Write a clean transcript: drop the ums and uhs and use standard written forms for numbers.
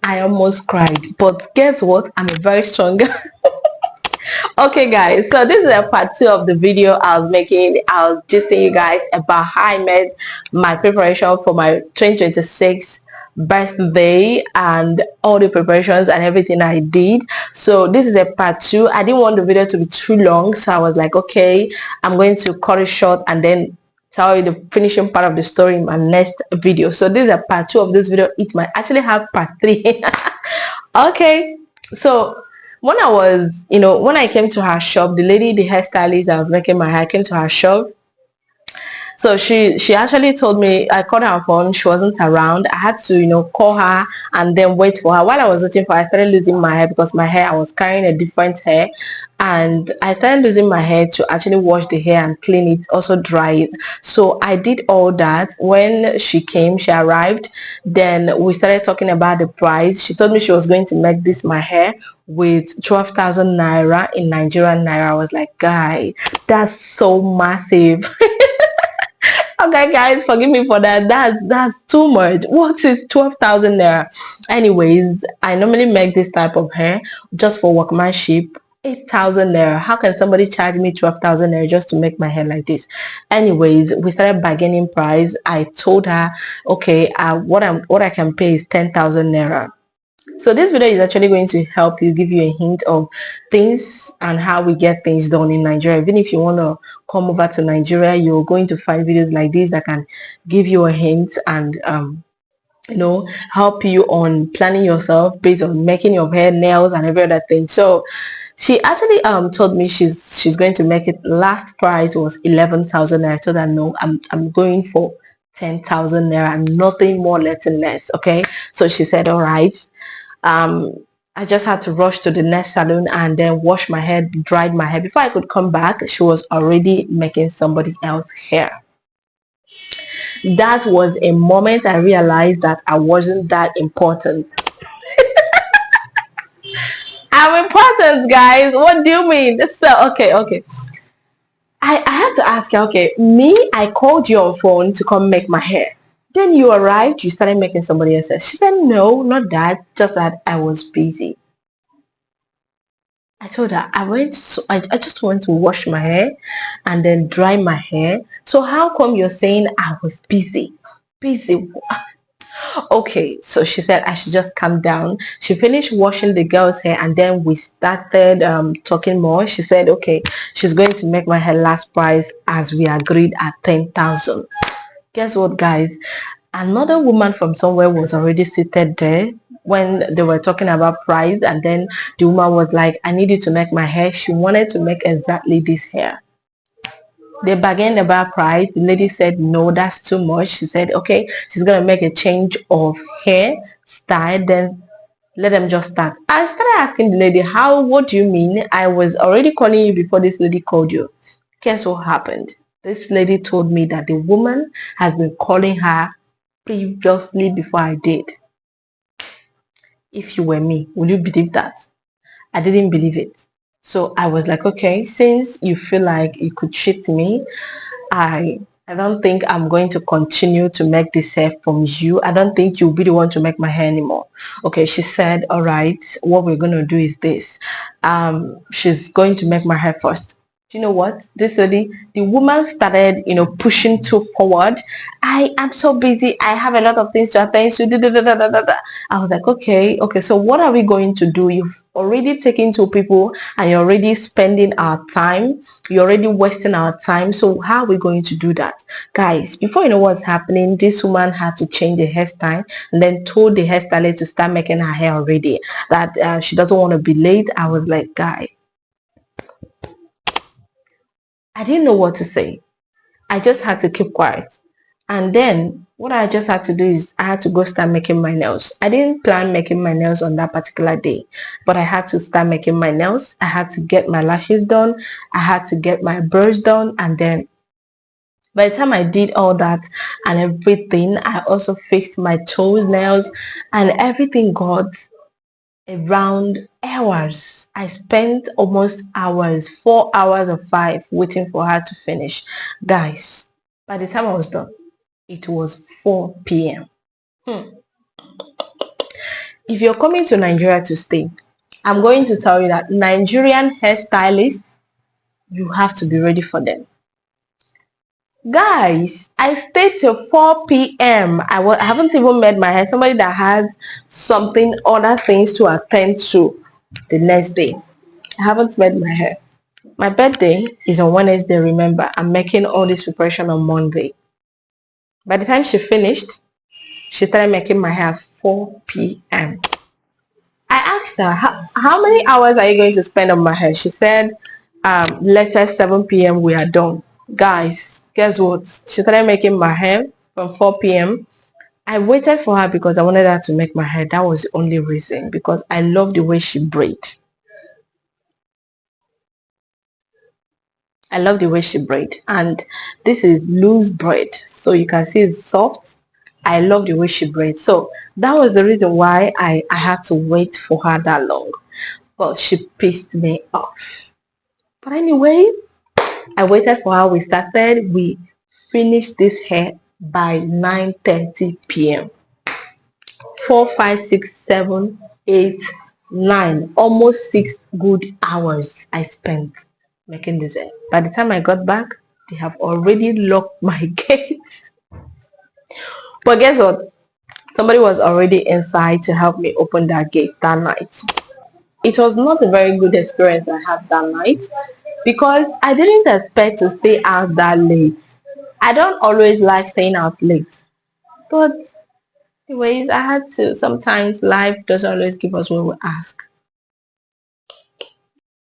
I almost cried. But guess what? I'm a very strong girl. Okay guys, so this is a part 2 of the video I was making. I was just telling you guys about how I made my preparation for my 2026 birthday and all the preparations and everything I did. So this is a part 2. I didn't want the video to be too long, so I was like, okay, I'm going to cut it short and then tell you the finishing part of the story in my next video. So this is a part 2 of this video. It might actually have part 3. Okay, so when I was, when I came to her shop, the lady, the hairstylist I was making my hair, came to her shop. So she actually told me, I called her on phone, she wasn't around. I had to, call her and then wait for her. While I was waiting for her, I started losing my hair because my hair, I was carrying a different hair. And I started losing my hair to actually wash the hair and clean it, also dry it. So I did all that. When she came, she arrived, then we started talking about the price. She told me she was going to make this my hair with 12,000 naira in Nigerian naira. I was like, guy, that's so massive. Okay guys, forgive me for that. That's too much. What is 12,000 naira? Anyways, I normally make this type of hair just for workmanship. 8,000 naira. How can somebody charge me 12,000 naira just to make my hair like this? Anyways, we started bargaining price. I told her, okay, what I can pay is 10,000 naira. So this video is actually going to help you, give you a hint of things and how we get things done in Nigeria. Even if you want to come over to Nigeria, you're going to find videos like this that can give you a hint and help you on planning yourself based on making your hair, nails and every other thing. So she actually told me she's going to make it. Last price was 11,000 naira. I told her no, I'm going for 10,000 naira and nothing more, less. Okay, so she said all right. I just had to rush to the next salon and then wash my hair, dried my hair. Before I could come back, she was already making somebody else's hair. That was a moment I realized that I wasn't that important. I'm important, guys. What do you mean? So, okay. I had to ask her, okay, I called you on phone to come make my hair. Then you arrived, you started making somebody else's. She said, no, not that, just that I was busy. I told her I just went to wash my hair and then dry my hair. So how come you're saying I was busy? Busy? Okay, so she said I should just calm down. She finished washing the girl's hair and then we started talking more. She said, okay, she's going to make my hair last price as we agreed at 10,000. Guess what, guys? Another woman from somewhere was already seated there when they were talking about price, and then the woman was like, I need you to make my hair. She wanted to make exactly this hair. They bargained about price. The lady said no, that's too much. She said okay, she's gonna make a change of hair style, then let them just start. I started asking the lady, what do you mean? I was already calling you before this lady called you. Guess what happened? This lady told me that the woman has been calling her previously before I did. If you were me, would you believe that? I didn't believe it. So I was like, okay, since you feel like you could cheat me, I don't think I'm going to continue to make this hair from you. I don't think you'll be the one to make my hair anymore. Okay, she said, all right, what we're going to do is this. She's going to make my hair first. Do you know what? This lady, the woman started, pushing too forward. I am so busy. I have a lot of things to attend to. Da, da, da, da, da, da. I was like, okay, so what are we going to do? You've already taken two people and you're already spending our time. You're already wasting our time. So how are we going to do that? Guys, before you know what's happening, this woman had to change the hairstyle and then told the hairstylist to start making her hair already. That she doesn't want to be late. I was like, guy, I didn't know what to say. I just had to keep quiet. And then what I just had to do is I had to go start making my nails. I didn't plan making my nails on that particular day, but I had to start making my nails. I had to get my lashes done. I had to get my brows done. And then by the time I did all that and everything, I also fixed my toes, nails, and everything got around hours. I spent almost hours, 4 hours or 5, waiting for her to finish. Guys, by the time I was done, it was 4 p.m. if you're coming to Nigeria to stay, I'm going to tell you that Nigerian hairstylists, you have to be ready for them. Guys, I stayed till 4 p.m. I haven't even met my hair. Somebody that has something, other things to attend to the next day. I haven't met my hair. My birthday is on Wednesday, remember. I'm making all this preparation on Monday. By the time she finished, she started making my hair at 4 p.m. I asked her, how many hours are you going to spend on my hair? She said, later 7 p.m. we are done. Guys, guess what? She started making my hair from 4 p.m. I waited for her because I wanted her to make my hair. That was the only reason, because I love the way she braid. I love the way she braid, and this is loose braid, so you can see it's soft. I love the way she braids, so that was the reason why I had to wait for her that long. But she pissed me off. But anyway, I waited for her. We started. We finished this hair by 9:30 p.m. 4, 5, 6, 7, 8, 9, almost 6 good hours I spent making this hair. By the time I got back, they have already locked my gate. But guess what? Somebody was already inside to help me open that gate that night. It was not a very good experience I had that night because I didn't expect to stay out that late. I don't always like staying out late, but anyways, I had to. Sometimes life doesn't always give us what we ask.